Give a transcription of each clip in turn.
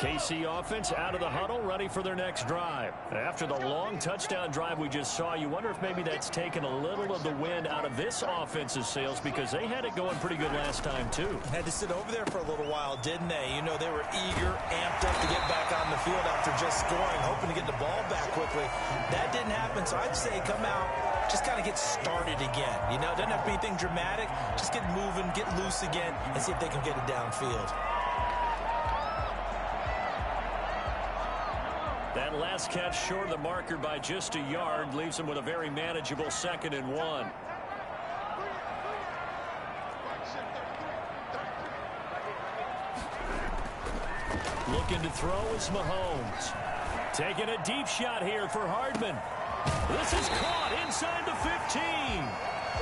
KC offense out of the huddle, ready for their next drive. After the long touchdown drive we just saw, you wonder if maybe that's taken a little of the wind out of this offense's sails because they had it going pretty good last time, too. Had to sit over there for a little while, didn't they? You know, they were eager, amped up to get back on the field after just scoring, hoping to get the ball back quickly. That didn't happen, so I'd say come out, just kind of get started again. You know, doesn't have to be anything dramatic. Just get moving, get loose again, and see if they can get it downfield. That last catch short of the marker by just a yard leaves them with a very manageable 2nd and 1. Looking to throw is Mahomes. Taking a deep shot here for Hardman. This is caught inside the 15.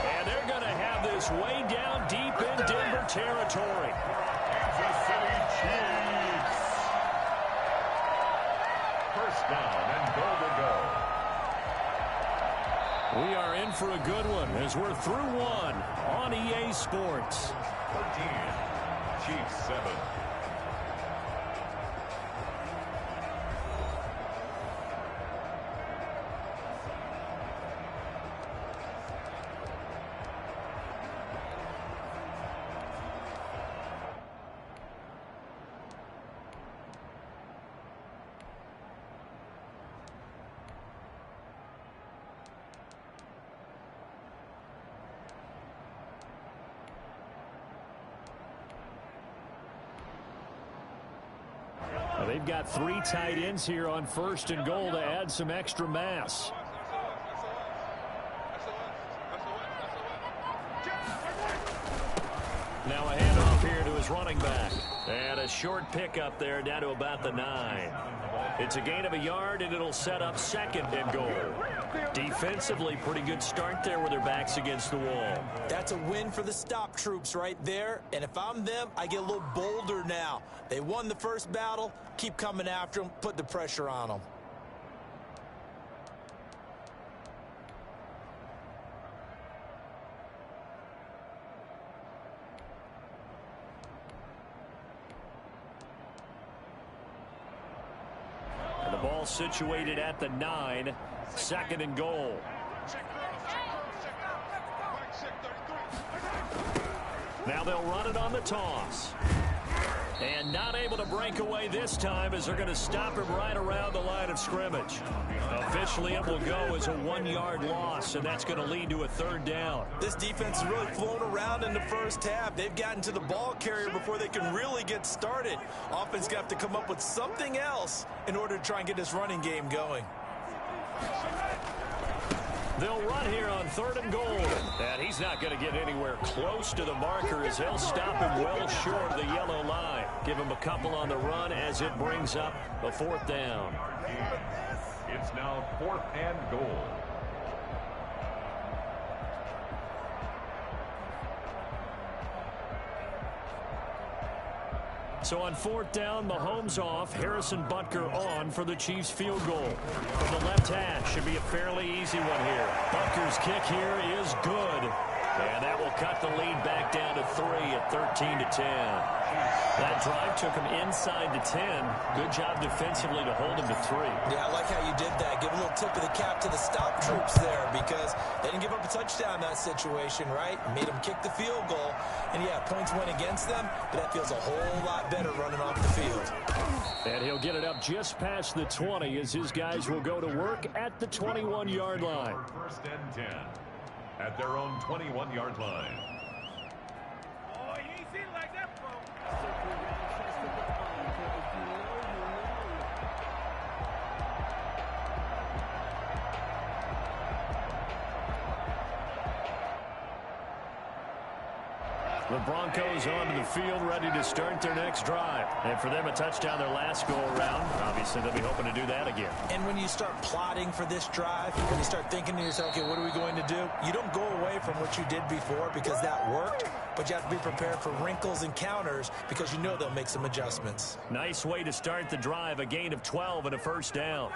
And they're going to have this way down deep in Denver territory. Kansas City Chiefs. First down and goal to go. We are in for a good one as we're through one on EA Sports. 13, Chiefs 7. They've got 3 tight ends here on 1st and goal to add some extra mass. Now a handoff here to his running back. And a short pickup there down to about the 9. It's a gain of a yard, and it'll set up 2nd and goal. Defensively, pretty good start there with their backs against the wall. That's a win for the stop troops right there. And if I'm them, I get a little bolder now. They won the first battle. Keep coming after them. Put the pressure on them. And the ball situated at the 9. 2nd and goal. Now they'll run it on the toss. And not able to break away this time as they're going to stop him right around the line of scrimmage. Officially, it will go as a 1-yard loss, and that's going to lead to a 3rd down. This defense has really flown around in the first half. They've gotten to the ball carrier before they can really get started. Offense got to come up with something else in order to try and get this running game going. They'll run here on 3rd and goal. And he's not going to get anywhere close to the marker as they'll stop him well short of the yellow line. Give him a couple on the run as it brings up a 4th down. It's now 4th and goal. So on 4th down, Mahomes off, Harrison Butker on for the Chiefs field goal. From the left hash, should be a fairly easy one here. Butker's kick here is good. And that will cut the lead back down to 3 at 13-10. That drive took him inside the 10. Good job defensively to hold him to 3. Yeah, I like how you did that. Give a little tip of the cap to the stop troops there because they didn't give up a touchdown in that situation, right? Made them kick the field goal. And, yeah, points went against them, but that feels a whole lot better running off the field. And he'll get it up just past the 20 as his guys will go to work at the 21-yard line. 1st and 10 at their own 21-yard line. Oh, you ain't seen it like that, bro. The Broncos onto the field, ready to start their next drive. And for them, a touchdown their last go-around. Obviously, they'll be hoping to do that again. And when you start plotting for this drive, when you start thinking to yourself, okay, what are we going to do? You don't go away from what you did before because that worked, but you have to be prepared for wrinkles and counters because you know they'll make some adjustments. Nice way to start the drive, a gain of 12 and a 1st down.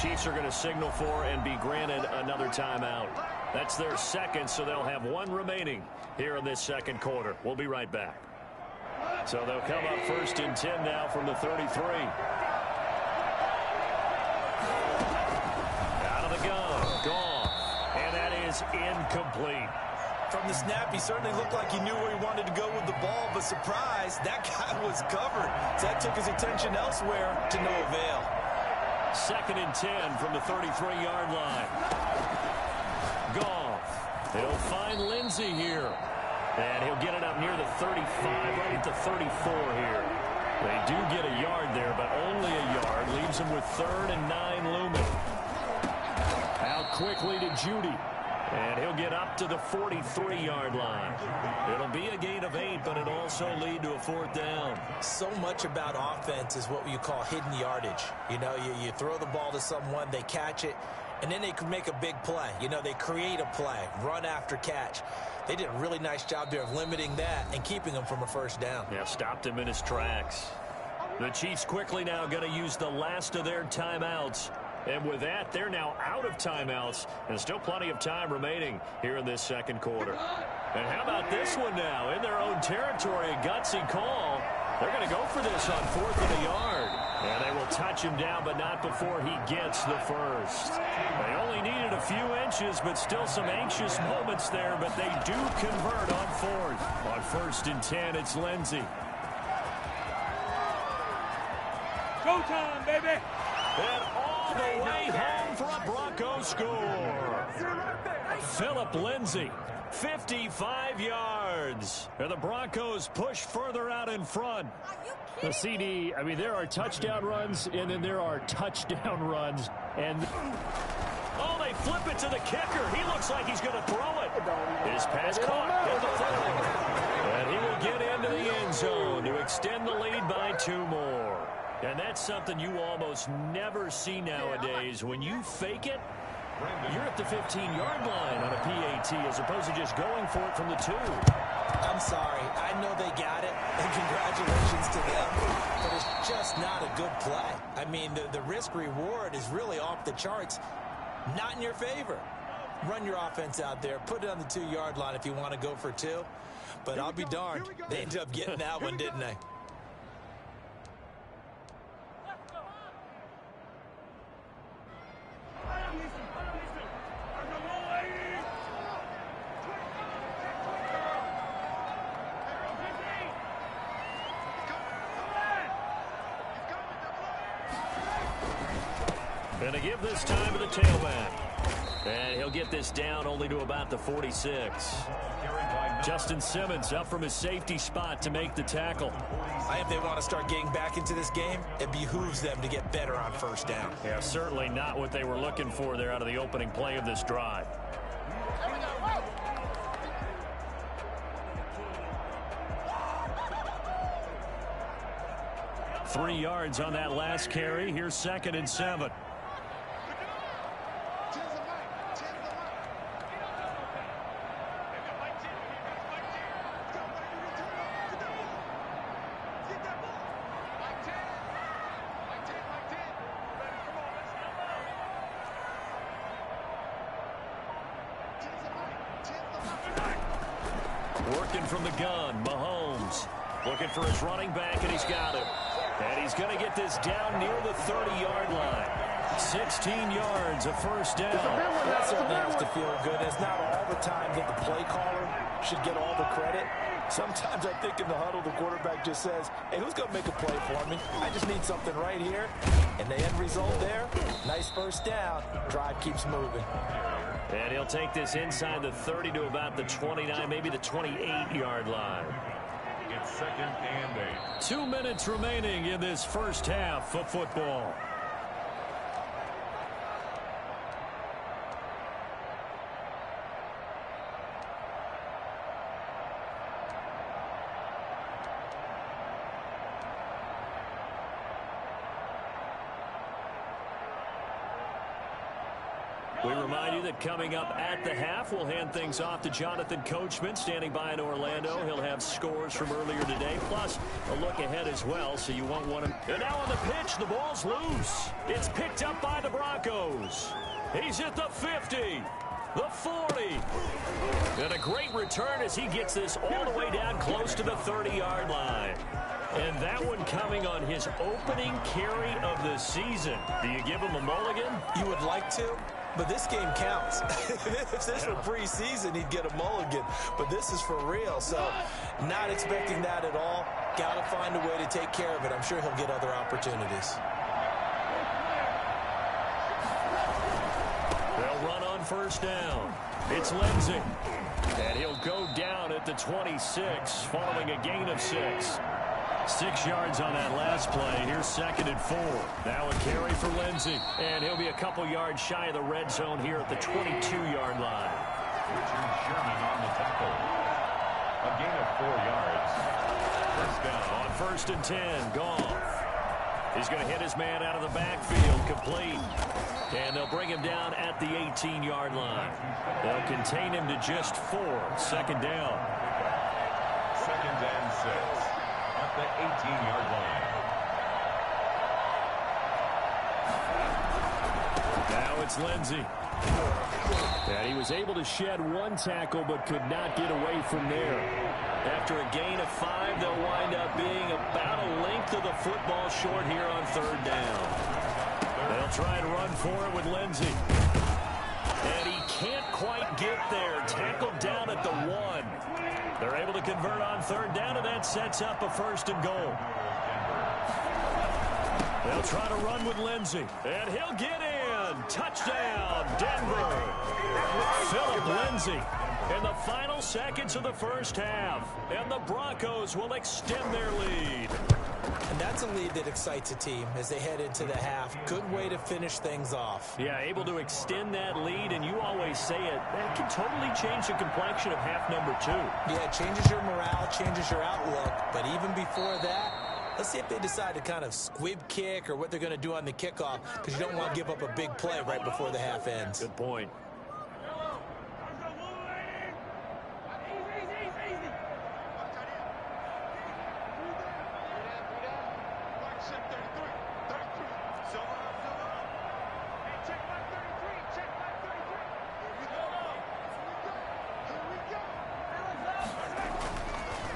Chiefs are going to signal for and be granted another timeout. That's their second, so they'll have one remaining here in this second quarter. We'll be right back. So they'll come up 1st and 10 now from the 33. Out of the gun. Gone. And that is incomplete. From the snap, he certainly looked like he knew where he wanted to go with the ball, but surprise, that guy was covered. So that took his attention elsewhere to no avail. 2nd and 10 from the 33-yard line. Goff. He'll find Lindsey here. And he'll get it up near the 35, right at the 34 here. They do get a yard there, but only a yard. Leaves him with 3rd and 9 looming. Out quickly to Judy. And he'll get up to the 43-yard line. It'll be a gain of 8, but it'll also lead to a 4th down. So much about offense is what you call hidden yardage. You know, you throw the ball to someone, they catch it, and then they can make a big play. You know, they create a play, run after catch. They did a really nice job there of limiting that and keeping him from a 1st down. Yeah, stopped him in his tracks. The Chiefs quickly now going to use the last of their timeouts. And with that, they're now out of timeouts, and still plenty of time remaining here in this second quarter. And how about this one now? In their own territory, a gutsy call. They're going to go for this on 4th and a yard. And they will touch him down, but not before he gets the first. They only needed a few inches, but still some anxious moments there, but they do convert on 4th. On 1st and 10, it's Lindsey. Showtime, baby. And all the way home for a Bronco score. Philip Lindsey, 55 yards. And the Broncos push further out in front. The CD, I mean, there are touchdown runs, and then there are touchdown runs. And oh, they flip it to the kicker. He looks like he's going to throw it. His pass caught at the 40. And he will get into the end zone to extend the lead by 2 more. And that's something you almost never see nowadays. When you fake it, you're at the 15-yard line on a PAT as opposed to just going for it from the 2. I'm sorry. I know they got it, and congratulations to them, but it's just not a good play. I mean, the risk-reward is really off the charts, not in your favor. Run your offense out there. Put it on the 2-yard line if you want to go for 2. But I'll be darned. They ended up getting that one, didn't they? And to give this time to the tailback. And he'll get this down only to about the 46. Justin Simmons up from his safety spot to make the tackle. If they want to start getting back into this game, it behooves them to get better on 1st down. Yeah, certainly not what they were looking for there out of the opening play of this drive. Three yards on that last carry. Here's 2nd and 7. Working from the gun, Mahomes looking for his running back, and he's got him. And he's going to get this down near the 30-yard line. 16 yards, a 1st down. That certainly has to feel good. It's not all the time that the play caller should get all the credit. Sometimes I think in the huddle, the quarterback just says, hey, who's going to make a play for me? I just need something right here. And the end result there, nice 1st down. Drive keeps moving. And he'll take this inside the 30 to about the 29, maybe the 28-yard line. It's 2nd and 8. 2 minutes remaining in this first half of football. We remind you that coming up at the half, we'll hand things off to Jonathan Coachman, standing by in Orlando. He'll have scores from earlier today, plus a look ahead as well, so you won't want him. And now on the pitch, the ball's loose. It's picked up by the Broncos. He's at the 50. The 40. And a great return as he gets this all the way down close to the 30-yard line. And that one coming on his opening carry of the season. Do you give him a mulligan? You would like to, but this game counts. If this were preseason, he'd get a mulligan. But this is for real, so not expecting that at all. Got to find a way to take care of it. I'm sure he'll get other opportunities. They'll run on first down. It's Lindsey. And he'll go down at the 26 following a gain of 6. 6 yards on that last play. Here's 2nd and 4. Now a carry for Lindsey. And he'll be a couple yards shy of the red zone here at the 22-yard line. Richard Sherman on the tackle. A gain of 4 yards. First down. On 1st and 10, Goff. He's going to hit his man out of the backfield, complete. And they'll bring him down at the 18-yard line. They'll contain him to just 4. 2nd down. 2nd and 6 at the 18-yard line. Now it's Lindsey. And he was able to shed 1 tackle but could not get away from there. After a gain of 5, they'll wind up being about a length of the football short here on 3rd down. They'll try and run for it with Lindsey. And he can't quite get there. Tackled down at the 1. They're able to convert on 3rd down, and that sets up a 1st and goal. They'll try to run with Lindsey. And he'll get in. Touchdown, Denver. Philip Lindsey in the final seconds of the first half. And the Broncos will extend their lead. And that's a lead that excites a team as they head into the half. Good way to finish things off. Yeah, able to extend that lead, and you always say it, that can totally change the complexion of half number 2. Yeah, it changes your morale, changes your outlook. But even before that, let's see if they decide to kind of squib kick or what they're going to do on the kickoff, because you don't want to give up a big play right before the half ends. Good point.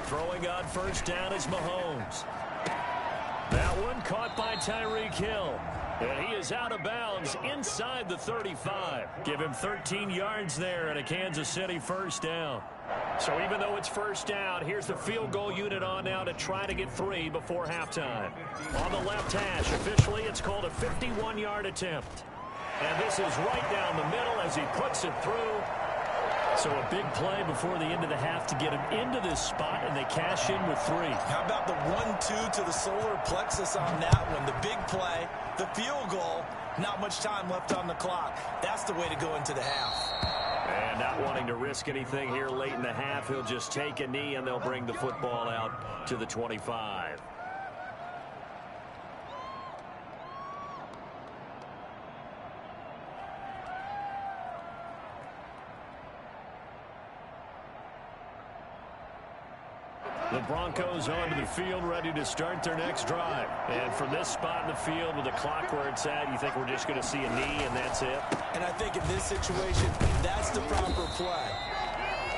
Throwing on first down is Mahomes. That one caught by Tyreek Hill. And he is out of bounds inside the 35. Give him 13 yards there and a Kansas City first down. So even though it's first down, here's the field goal unit on now to try to get 3 before halftime. On the left hash, officially it's called a 51-yard attempt. And this is right down the middle as he puts it through. So a big play before the end of the half to get him into this spot, and they cash in with 3. How about the 1-2 to the solar plexus on that one? The big play, the field goal, not much time left on the clock. That's the way to go into the half. And not wanting to risk anything here late in the half, he'll just take a knee, and they'll bring the football out to the 25. The Broncos onto the field, ready to start their next drive. And from this spot in the field with the clock where it's at, you think we're just going to see a knee and that's it? And I think in this situation, that's the proper play.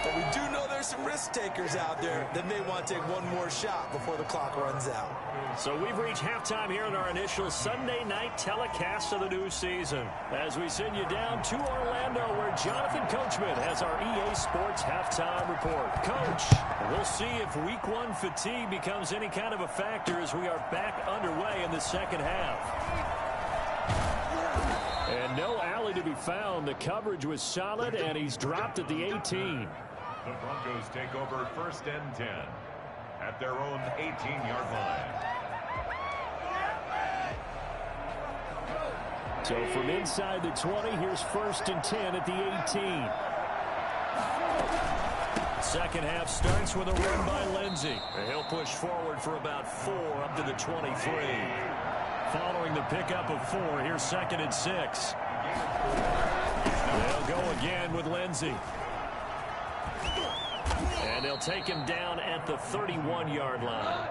But we do know there's some risk takers out there that may want to take one more shot before the clock runs out. So we've reached halftime here in our initial Sunday night telecast of the new season. As we send you down to Orlando, where Jonathan Coachman has our EA Sports halftime report. Coach, we'll see if week 1 fatigue becomes any kind of a factor as we are back underway in the second half. And no alley to be found. The coverage was solid, and he's dropped at the 18. The Broncos take over 1st and 10 at their own 18-yard line. So from inside the 20, here's 1st and 10 at the 18. Second half starts with a run by Lindsey. And he'll push forward for about 4 up to the 23. Following the pickup of 4, here's 2nd and 6. They'll go again with Lindsey. And they'll take him down at the 31-yard line.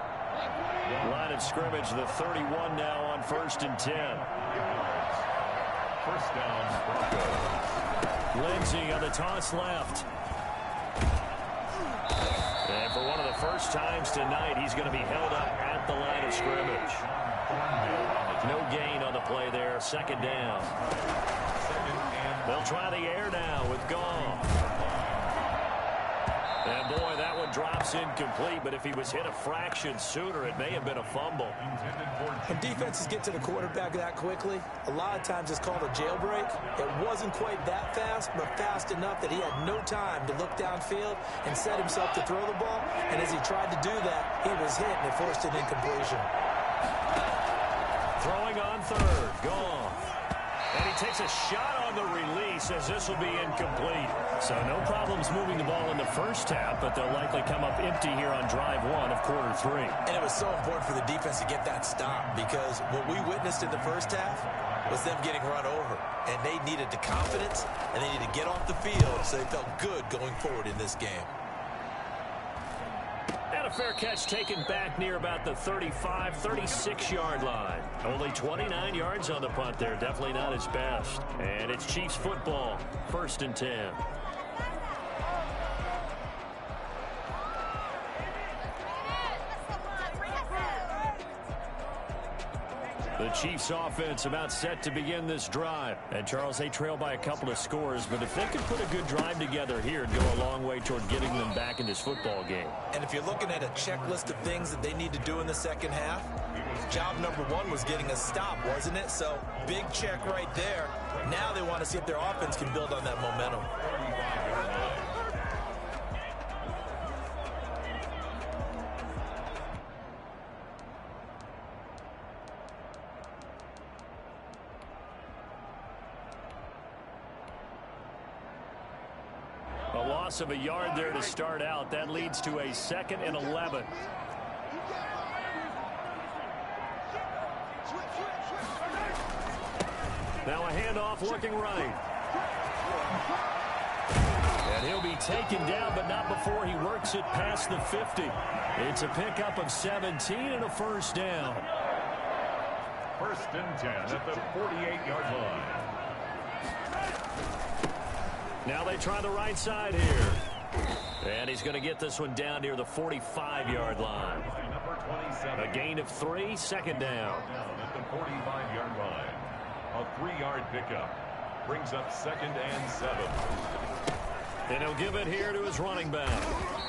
Line of scrimmage, the 31 now on 1st and 10. First down, Broncos. Lindsey on the toss left. And for one of the first times tonight, he's going to be held up at the line of scrimmage. No gain on the play there. 2nd down. They'll try the air now with Goff. And boy, that one drops incomplete, but if he was hit a fraction sooner, it may have been a fumble. When defenses get to the quarterback that quickly, a lot of times it's called a jailbreak. It wasn't quite that fast, but fast enough that he had no time to look downfield and set himself to throw the ball. And as he tried to do that, he was hit and it forced an incompletion. Throwing on 3rd, Goff. And he takes a shot on the release as this will be incomplete. So no problems moving the ball in the first half, but they'll likely come up empty here on drive 1 of quarter 3. And it was so important for the defense to get that stop because what we witnessed in the first half was them getting run over. And they needed the confidence, and they needed to get off the field so they felt good going forward in this game. And a fair catch taken back near about the 35, 36-yard line. Only 29 yards on the punt there. Definitely not his best. And it's Chiefs football. 1st and 10. The Chiefs offense about set to begin this drive. And Charles, they trail by a couple of scores, but if they could put a good drive together here, it'd go a long way toward getting them back in this football game. And if you're looking at a checklist of things that they need to do in the second half, job number 1 was getting a stop, wasn't it? So big check right there. Now they want to see if their offense can build on that momentum. A loss of a yard there to start out. That leads to a 2nd and 11. Now a handoff looking right. And he'll be taken down, but not before he works it past the 50. It's a pickup of 17 and a 1st down. 1st and 10 at the 48-yard line. Now they try the right side here. And he's going to get this one down near the 45-yard line. A gain of 3, 2nd down. At the 45-yard line. A 3-yard pickup. Brings up 2nd and 7. And he'll give it here to his running back.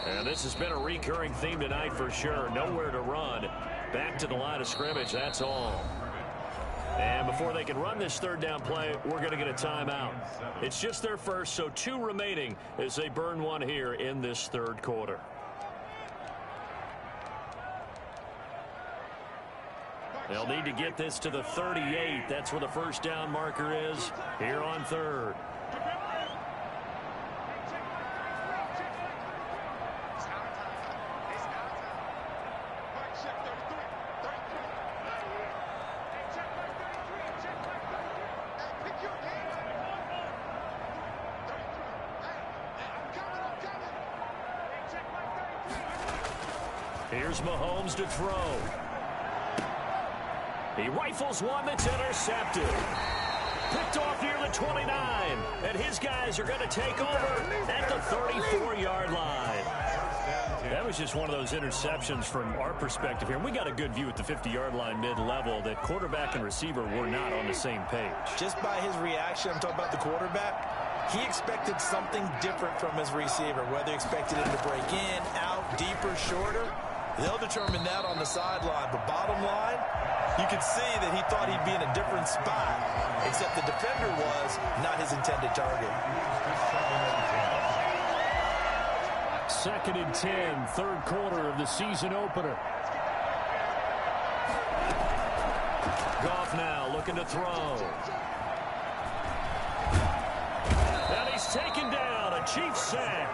And this has been a recurring theme tonight for sure. Nowhere to run. Back to the line of scrimmage, that's all. And before they can run this 3rd down play, we're going to get a timeout. It's just their first, so 2 remaining as they burn one here in this 3rd quarter. They'll need to get this to the 38. That's where the 1st down marker is here on 3rd. Here's Mahomes to throw. He rifles one that's intercepted. Picked off near the 29. And his guys are going to take over at the 34-yard line. That was just one of those interceptions from our perspective here. And we got a good view at the 50-yard line mid-level that quarterback and receiver were not on the same page. Just by his reaction, I'm talking about the quarterback, he expected something different from his receiver, whether he expected him to break in, out, deeper, shorter. They'll determine that on the sideline. But bottom line, you could see that he thought he'd be in a different spot, except the defender was not his intended target. 2nd and 10, 3rd quarter of the season opener. Goff now looking to throw. And he's taken down, a Chiefs sack.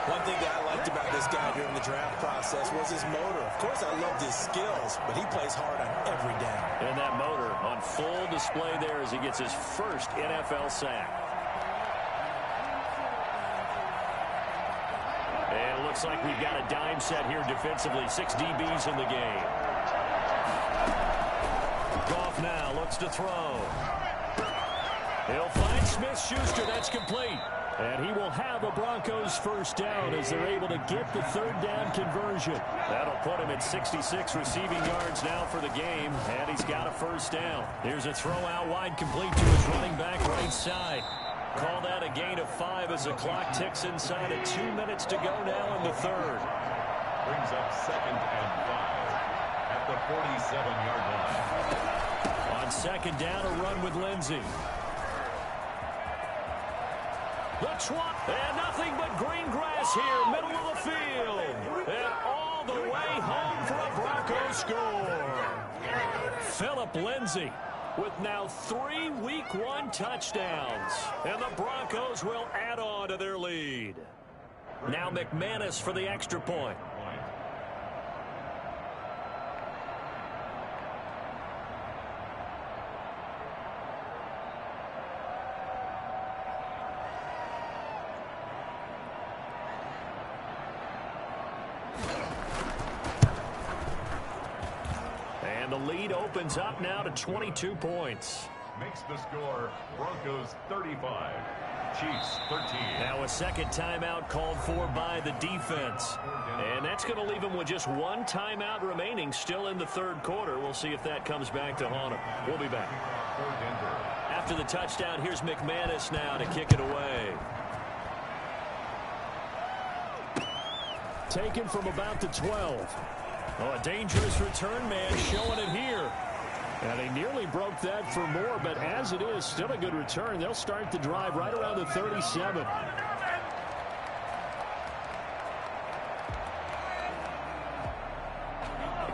One thing that I liked about this guy during the draft process was his motor. Of course, I loved his skills, but he plays hard on every down. And that motor on full display there as he gets his first NFL sack. looks like we've got a dime set here defensively. 6 DBs in the game. Goff now looks to throw. He'll find Smith-Schuster. That's complete. And he will have a Broncos first down as they're able to get the third down conversion. That'll put him at 66 receiving yards now for the game, and he's got a first down. Here's a throw out wide complete to his running back right side. Call that a gain of 5 as the clock ticks inside of 2 minutes to go now in the third. Brings up 2nd and 5 at the 47-yard line. On second down, a run with Lindsey. The swap, and nothing but green grass here, middle of the field. And all the way home for a Broncos score. Phillip Lindsay with now 3 Week 1 touchdowns. And the Broncos will add on to their lead. Now McManus for the extra point. And the lead opens up now to 22 points. Makes the score Broncos 35, Chiefs 13. Now a second timeout called for by the defense. And that's going to leave them with just 1 timeout remaining still in the third quarter. We'll see if that comes back to haunt them. We'll be back. After the touchdown, here's McManus now to kick it away. Taken from about the 12. Oh, a dangerous return man showing it here. And he nearly broke that for more, but as it is, still a good return. They'll start the drive right around the 37.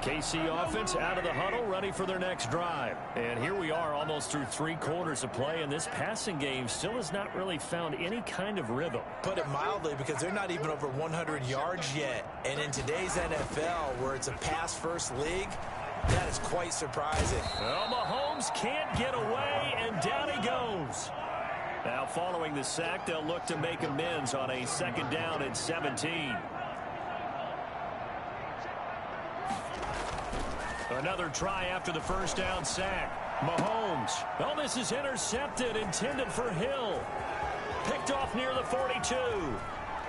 KC offense out of the huddle, ready for their next drive. And here we are almost through 3 quarters of play, and this passing game still has not really found any kind of rhythm. Put it mildly, because they're not even over 100 yards yet. And in today's NFL, where it's a pass-first league, that is quite surprising. Well, Mahomes can't get away, and down he goes. Now, following the sack, they'll look to make amends on a 2nd down and 17. Another try after the first down sack. Mahomes. Oh, this is intercepted, intended for Hill. Picked off near the 42.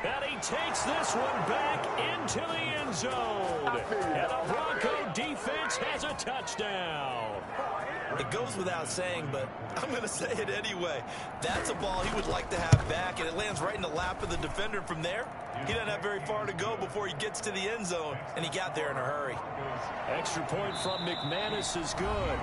And he takes this one back into the end zone. And the Bronco defense has a touchdown. It goes without saying, but I'm going to say it anyway. That's a ball he would like to have back, and it lands right in the lap of the defender from there. He doesn't have very far to go before he gets to the end zone, and he got there in a hurry. Extra point from McManus is good.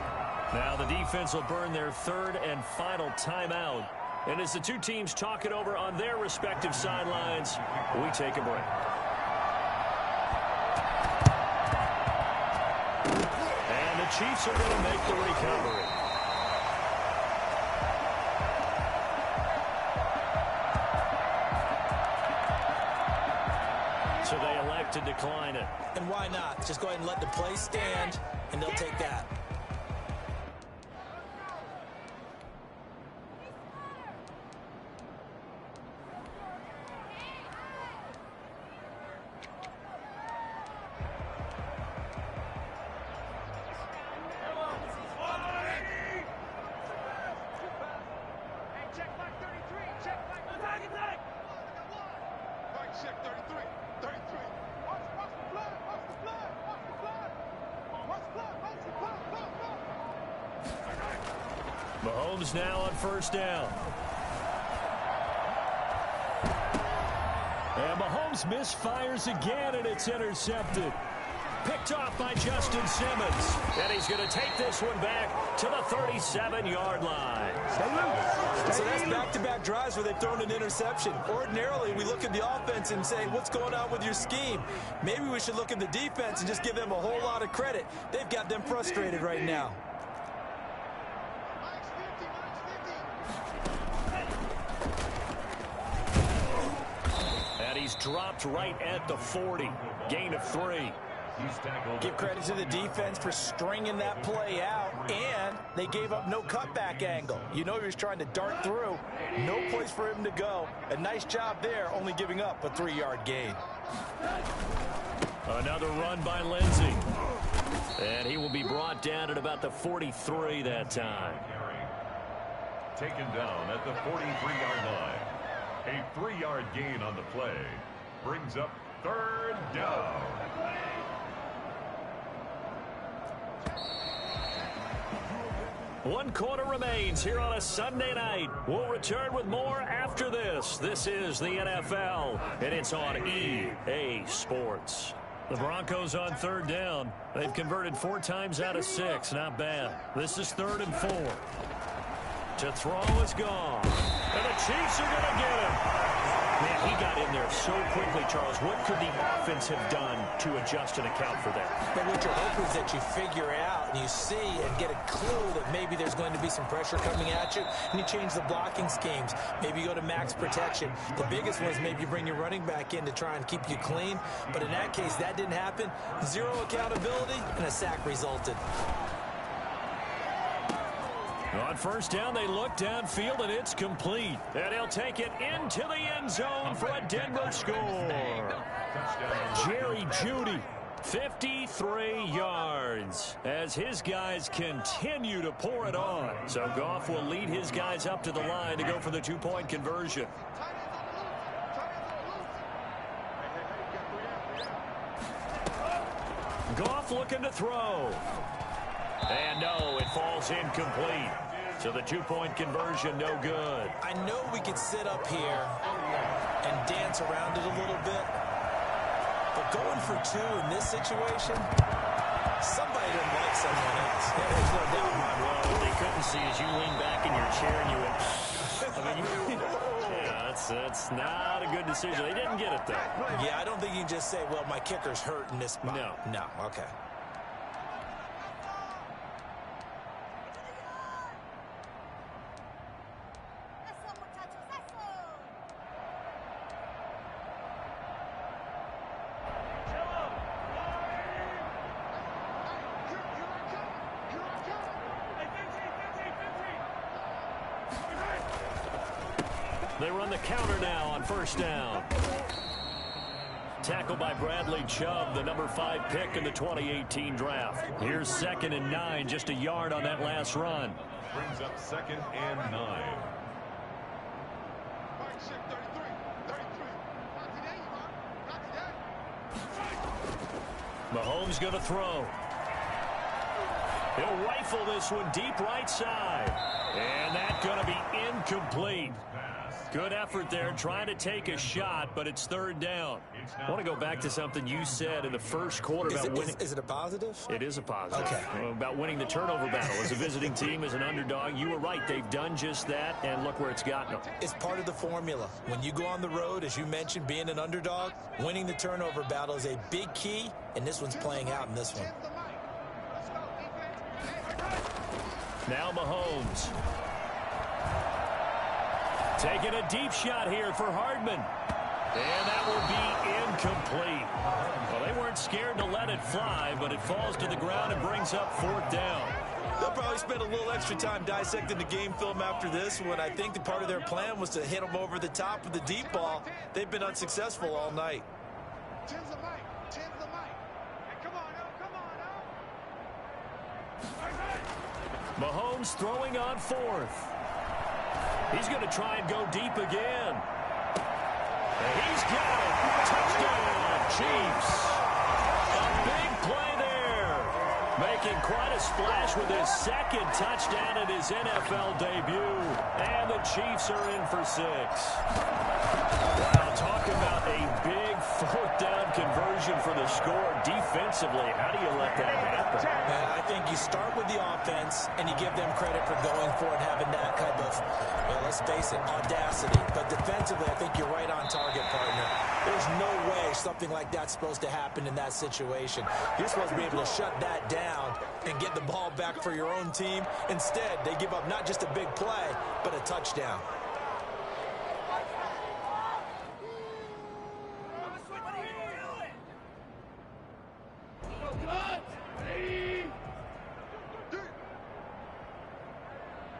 Now the defense will burn their 3rd and final timeout. And as the 2 teams talk it over on their respective sidelines, we take a break. And the Chiefs are going to make the recovery. So they elect to decline it. And why not? Just go ahead and let the play stand, and they'll take that. Mahomes now on first down. And Mahomes misfires again, and it's intercepted. Picked off by Justin Simmons. And he's going to take this one back to the 37-yard line. So that's back-to-back drives where they've thrown an interception. Ordinarily, we look at the offense and say, what's going on with your scheme? Maybe we should look at the defense and just give them a whole lot of credit. They've got them frustrated right now. And he's dropped right at the 40. Gain of 3. He's tackled. Give credit to the defense for stringing that play out, and they gave up no cutback angle. You know he was trying to dart through. No place for him to go. A nice job there, only giving up a 3-yard gain. Another run by Lindsey. And he will be brought down at about the 43 that time. Taken down at the 43-yard line. A 3-yard gain on the play. Brings up 3rd down. One quarter remains here on a Sunday night. We'll return with more after this. This is the NFL, and it's on EA Sports. The Broncos on 3rd down. They've converted 4 times out of 6. Not bad. This is 3rd and 4. To throw is gone. And the Chiefs are going to get him. Man, he got in there so quickly, Charles. What could the offense have done to adjust and account for that? But what you're hoping is that you figure out and you see and get a clue that maybe there's going to be some pressure coming at you, and you change the blocking schemes. Maybe you go to max protection. The biggest one is maybe you bring your running back in to try and keep you clean. But in that case, that didn't happen. 0 accountability, and a sack resulted. On 1st down, they look downfield, and it's complete. And he'll take it into the end zone for a Denver score. Jerry Jeudy, 53 yards, as his guys continue to pour it on. So Goff will lead his guys up to the line to go for the 2-point conversion. Goff looking to throw. And no, it falls incomplete. So the 2-point conversion, no good. I know we could sit up here and dance around it a little bit, but going for 2 in this situation, somebody didn't like someone else. There's no doubt. Well, what they couldn't see is you lean back in your chair and you went, yeah, that's not a good decision. They didn't get it, though. Yeah, I don't think you can just say, well, my kicker's hurt in this spot. No, okay. They run the counter now on 1st down. Tackle by Bradley Chubb, the number 5 pick in the 2018 draft. Here's 2nd and 9, just a yard on that last run. Brings up 2nd and 9. Mahomes going to throw. He'll rifle this one deep right side. And that's going to be incomplete. Good effort there, trying to take a shot, but it's 3rd down. I want to go back to something you said in the first quarter about winning. Is it a positive? It is a positive. Okay. About winning the turnover battle. As a visiting team, as an underdog, you were right. They've done just that, and look where it's gotten them. It's part of the formula. When you go on the road, as you mentioned, being an underdog, winning the turnover battle is a big key, and this one's playing out in this one. Now Mahomes. Taking a deep shot here for Hardman. And that will be incomplete. Well, they weren't scared to let it fly, but it falls to the ground and brings up 4th down. They'll probably spend a little extra time dissecting the game film after this one. I think the part of their plan was to hit them over the top with the deep ball. They've been unsuccessful all night. Mahomes throwing on 4th. He's going to try and go deep again. And he's got it. Touchdown, Chiefs. A big play there. Making quite a splash with his 2nd touchdown in his NFL debut. And the Chiefs are in for 6. Wow, talk about a big 4th down conversion for the score. Defensively, how do you let that happen? I think you start with the offense, and you give them credit for going for it, having that kind of, well, let's face it, audacity. But defensively, I think you're right on target, partner. There's no way something like that's supposed to happen in that situation. You're supposed to be able to shut that down and get the ball back for your own team. Instead, they give up not just a big play, but a touchdown.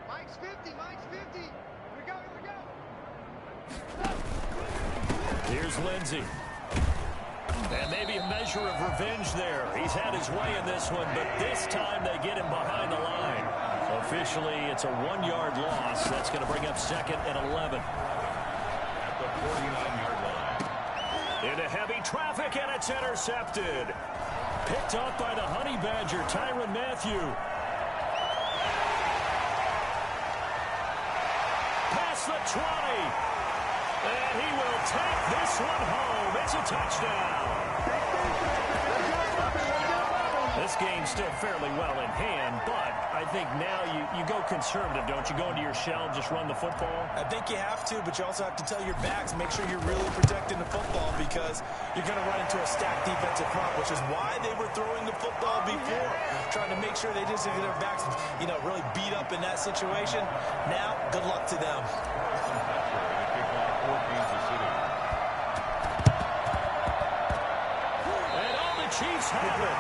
Mike's 50. Mike's 50. Here we go. Here we go. Here's Lindsey. And maybe a measure of revenge there. He's had his way in this one, but this time they get him behind the line. Officially, it's a 1-yard loss. That's going to bring up 2nd and 11. At the 49-yard line. Into heavy traffic, and it's intercepted. Picked up by the Honey Badger, Tyrann Mathieu. Past the 20. And he will take this one home. It's a touchdown. This game's still fairly well in hand, but I think now you go conservative, don't you? Go into your shell and just run the football? I think you have to, but you also have to tell your backs, make sure you're really protecting the football because you're going to run into a stacked defensive front, which is why they were throwing the football before, trying to make sure they didn't get their backs, really beat up in that situation. Now, good luck to them. Chiefs have it.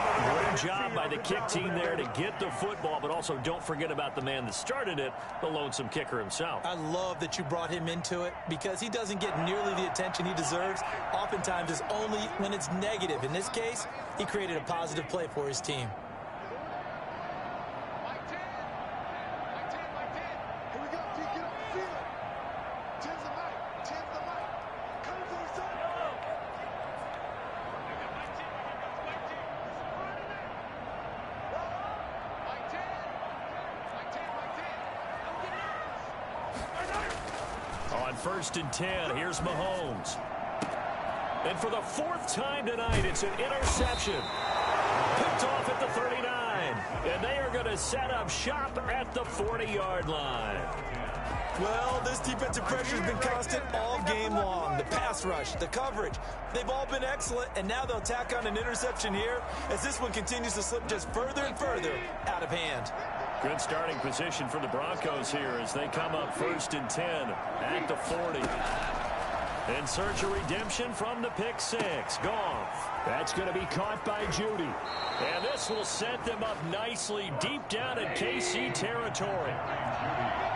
Great job by the kick team there to get the football, but also don't forget about the man that started it, the lonesome kicker himself. I love that you brought him into it because he doesn't get nearly the attention he deserves. Oftentimes, it's only when it's negative. In this case, he created a positive play for his team. On 1st and 10, here's Mahomes. And for the 4th time tonight, it's an interception. Picked off at the 39. And they are going to set up shop at the 40-yard line. Well, this defensive pressure has been constant all game long. The pass rush, the coverage, they've all been excellent, and now they'll tack on an interception here as this one continues to slip just further and further out of hand. Good starting position for the Broncos here as they come up 1st and 10 at the 40. In search of redemption from the pick six. Goff. That's going to be caught by Judy. And this will set them up nicely deep down in KC territory.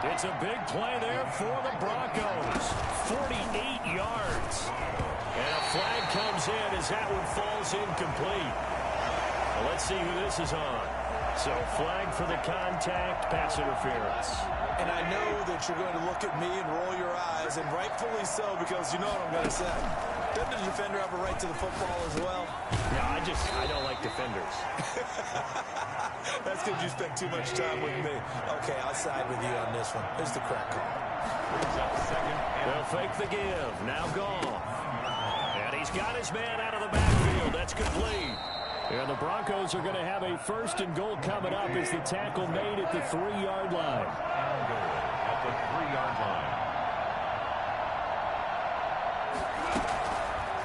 It's a big play there for the Broncos. 48 yards. And a flag comes in as that one falls incomplete. Well, let's see who this is on. So, flag for the contact, pass interference. And I know that you're going to look at me and roll your eyes, and rightfully so, because you know what I'm going to say. Doesn't the defender have a right to the football as well? Yeah, I don't like defenders. That's because you spent too much time with me. Okay, I'll side with you on this one. Here's the correct call. They'll fake the give. Now Goff. And he's got his man out of the backfield. That's complete. And the Broncos are going to have a 1st and goal coming up as the tackle made at the 3-yard line. At the 3-yard line.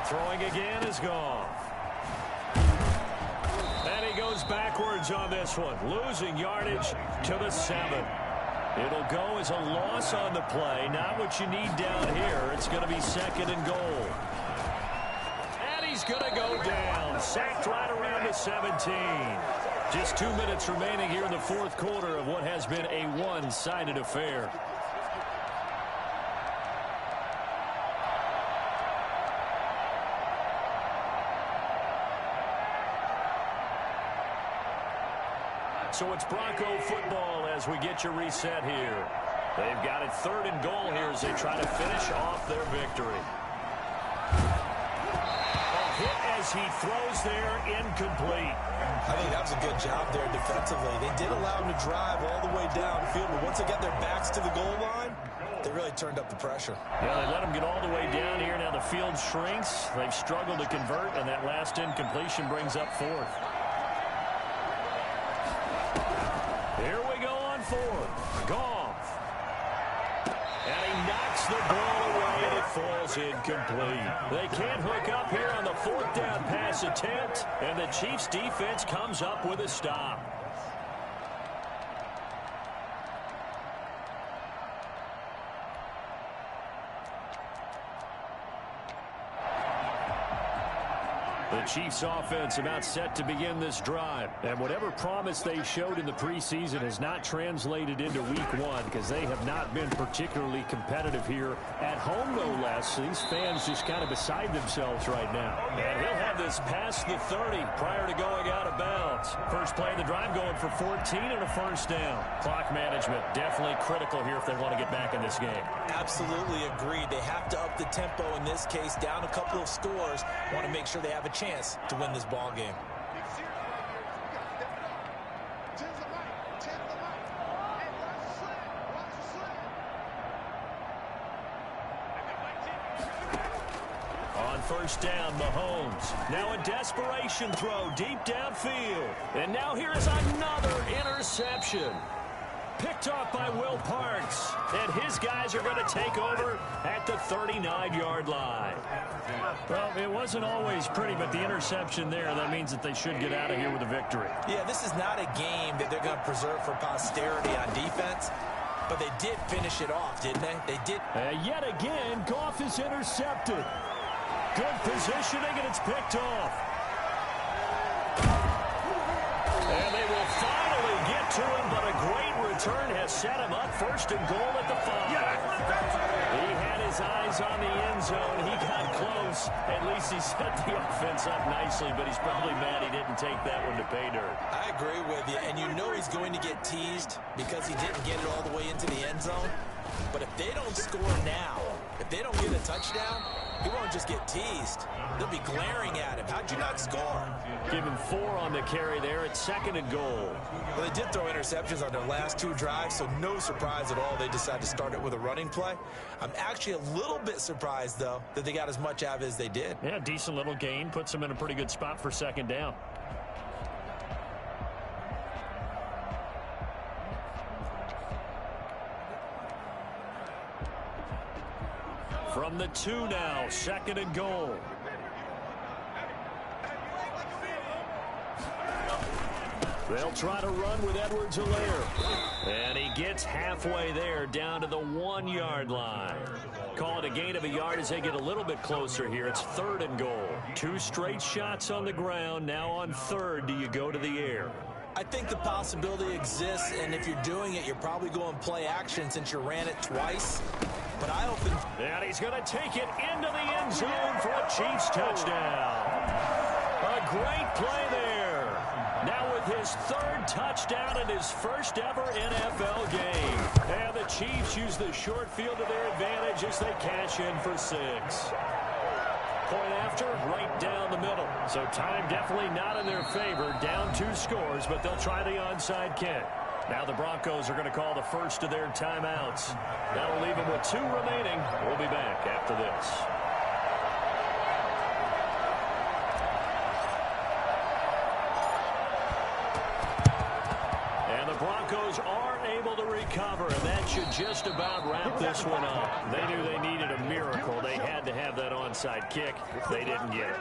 Throwing again is Goff. And he goes backwards on this one, losing yardage to the 7. It'll go as a loss on the play, not what you need down here. It's going to be 2nd and goal. He's going to go down. Sacked right around the 17. Just 2 minutes remaining here in the 4th quarter of what has been a one-sided affair. So it's Bronco football as we get you reset here. They've got it 3rd and goal here as they try to finish off their victory. Hit as he throws there, incomplete. I think that was a good job there defensively. They did allow him to drive all the way downfield, but once they got their backs to the goal line, they really turned up the pressure. Yeah, they let him get all the way down here. Now the field shrinks. They've struggled to convert, and that last incompletion brings up 4th. Here we go on 4th. Goff. And he knocks the ball away, and it falls incomplete. They can't hook up here on the 4th down pass attempt, and the Chiefs defense comes up with a stop. The Chiefs offense about set to begin this drive. And whatever promise they showed in the preseason has not translated into week one because they have not been particularly competitive here at home, no less. These fans just kind of beside themselves right now. And he'll have this past the 30 prior to going out of bounds. First play of the drive going for 14 and a first down. Clock management definitely critical here if they want to get back in this game. Absolutely agreed. They have to up the tempo in this case, down a couple of scores. Want to make sure they have a chance to win this ball game. On first down, Mahomes. Now a desperation throw deep downfield. And now here is another interception. Picked off by Will Parks. And his guys are going to take over at the 39-yard line. Well, it wasn't always pretty, but the interception there, that means that they should get out of here with a victory. Yeah, this is not a game that they're going to preserve for posterity on defense, but they did finish it off, didn't they? They did. Yet again, Goff is intercepted. Good positioning, and it's picked off. And they will finally get to him, but a great return has set him up first and goal at the 5. He had his eyes on the end zone. He got close. At least he set the offense up nicely, but he's probably mad he didn't take that one to pay dirt. I agree with you, and you know he's going to get teased because he didn't get it all the way into the end zone. But if they don't score now, if they don't get a touchdown, he won't just get teased. They'll be glaring at him. How'd you not score? Give him 4 on the carry there at second and goal. Well, they did throw interceptions on their last 2 drives, so no surprise at all they decided to start it with a running play. I'm actually a little bit surprised, though, that they got as much out of it as they did. Yeah, decent little gain. Puts them in a pretty good spot for second down. From the 2 now, second and goal. They'll try to run with Edwards-Helaire. And he gets halfway there, down to the 1-yard line. Call it a gain of a yard as they get a little bit closer here. It's third and goal. 2 straight shots on the ground. Now on third, do you go to the air? I think the possibility exists, and if you're doing it, you're probably going play action since you ran it twice. But I open. And he's going to take it into the end zone for a Chiefs touchdown. A great play there. Now with his 3rd touchdown and his first ever NFL game. And the Chiefs use the short field to their advantage as they cash in for 6. Point after, right down the middle. So time definitely not in their favor. Down 2 scores, but they'll try the onside kick. Now the Broncos are going to call the first of their timeouts. That'll leave them with 2 remaining. We'll be back after this. And the Broncos are able to recover, and that should just about wrap this one up. They knew they needed a miracle. They had to have that onside kick. They didn't get it.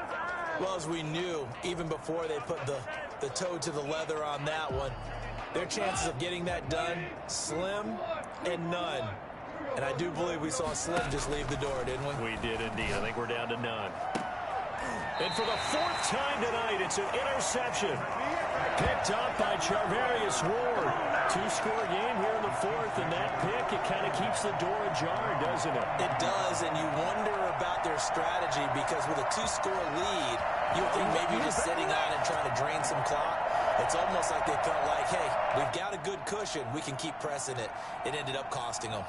Well, as we knew, even before they put the toe to the leather on that one, their chances of getting that done, slim and none. And I do believe we saw Slim just leave the door, didn't we? We did indeed. I think we're down to none. And for the 4th time tonight, it's an interception. Picked up by Charvarius Ward. 2-score game here in the 4th, and that pick, it kind of keeps the door ajar, doesn't it? It does, and you wonder about their strategy because with a 2-score lead, you would think maybe just sitting on and trying to drain some clock. It's almost like they felt like, hey, we've got a good cushion. We can keep pressing it. It ended up costing them.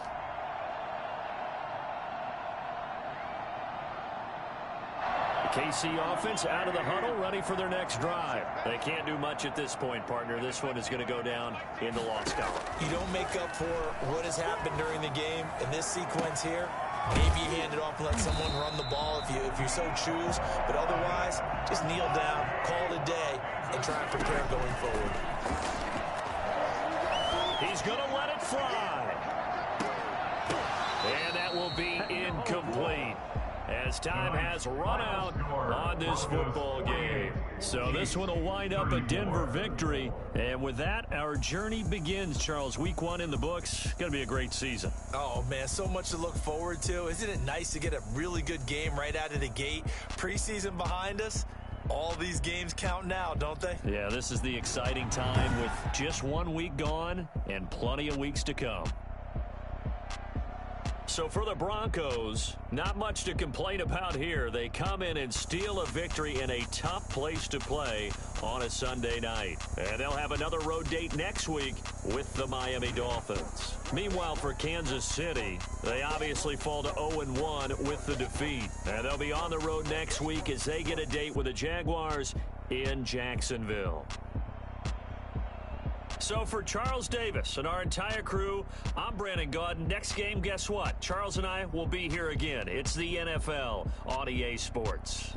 The KC offense out of the huddle, ready for their next drive. They can't do much at this point, partner. This one is going to go down in the loss column. You don't make up for what has happened during the game in this sequence here. Maybe you hand it off and let someone run the ball if you so choose. But otherwise, just kneel down, call it a day, and try and prepare going forward. He's going to let it fly. And that will be incomplete, as time has run out on this football game. So this one will wind up a Denver victory. And with that, our journey begins, Charles. Week 1 in the books. Going to be a great season. Oh, man, so much to look forward to. Isn't it nice to get a really good game right out of the gate? Preseason behind us. All these games count now, don't they? Yeah, this is the exciting time with just 1 week gone and plenty of weeks to come. So for the Broncos, not much to complain about here. They come in and steal a victory in a tough place to play on a Sunday night. And they'll have another road date next week with the Miami Dolphins. Meanwhile, for Kansas City, they obviously fall to 0-1 with the defeat. And they'll be on the road next week as they get a date with the Jaguars in Jacksonville. So for Charles Davis and our entire crew, I'm Brandon Gaudin. Next game, guess what? Charles and I will be here again. It's the NFL on EA Sports.